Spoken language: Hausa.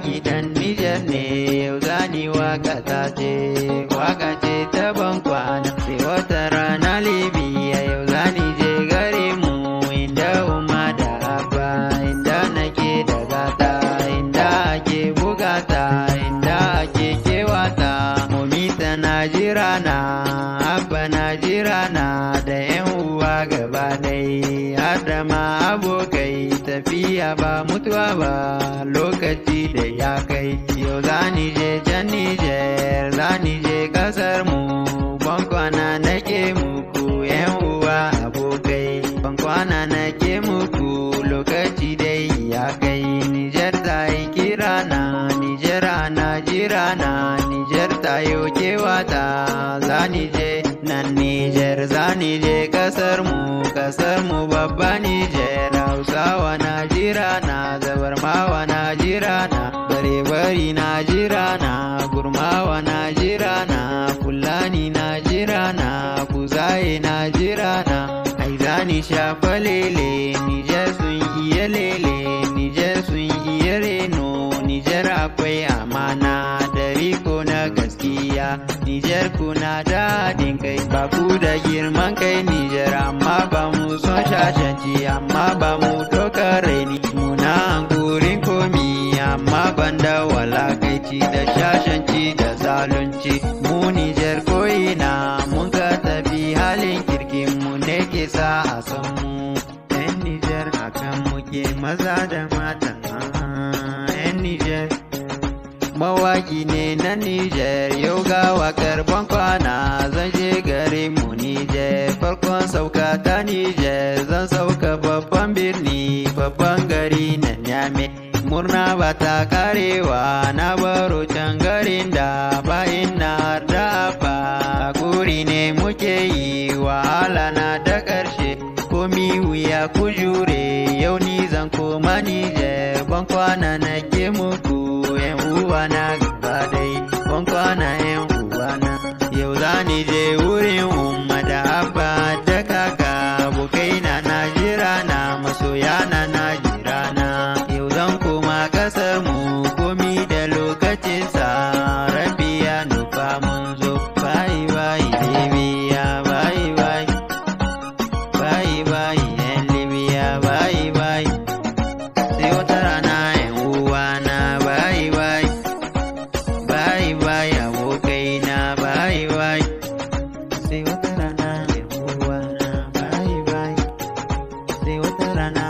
mawaki dan Nijar ne yau zani waka ta ce ta ban kwana sai wata rana Libya yau zani je gare mu inda umma da abba inda nake da gata inda ake bugata inda ake kewata mumita na jirana abba na jirana da yan uwa gaba dai har da ma abokai tafiya ba mutuwa ba lokaci da ya kai yau zani je can Nijar zani je kasar mu bankwana nake muku yan uwa abokai bankwana nake muku lokaci dai ya kai Nijar ta yi kirana Nijar ana jirana Nijar ta yi kewata zani je nan Nijar zani je kasar mu babba Nijar Hausawa na jirana Zabarmawa na jirana Bare-bari na jirana Gurmawa na jirana Fulani na jirana Kuzaye na jirana ai zani shafa lele Nijar sun iya lele Nijar sun iya reno Nijar akwai amana da riko na gaskiya Nijar kuna da haɗin kai ba ku da girman kai Nijar amma ba mu son shashanci amma ba mu ɗaukar raini muna hankurin komi amma ban da walakaici da shashanci da zalunci mu Nijar ko'ina mun ka tafi halin kirkin mu ne ke sa a san mu yan Nijar hakan muke maza da mata yan Nijar mawaki ne na Nijar yau ga wakar bankwana zan je gare mu Nijar farkon sauka ta Nijar zan sauka babban birni babban gari na Niamey murna ba ta karewa na baro can garin da bayin na da ba guri ne muke yi wahala na da ƙarshe komi wuya ku jure yau ni zan koma Nijar bankwana nake muku yan uwa na gaba dai bankwana yan uwa na yau zani je wurin umma da abba da kaka abokai na jira na masoya na jira na yau zan koma kasar mu komi da lokacin sa rabbi ya nufa mun zo bye bye Libya bye bye bye bye yan Libya bye bye sai wata rana yan uwa na bye bye bye bye abokai na bye bye sai wata rana yan uwa na bye bye sai wata rana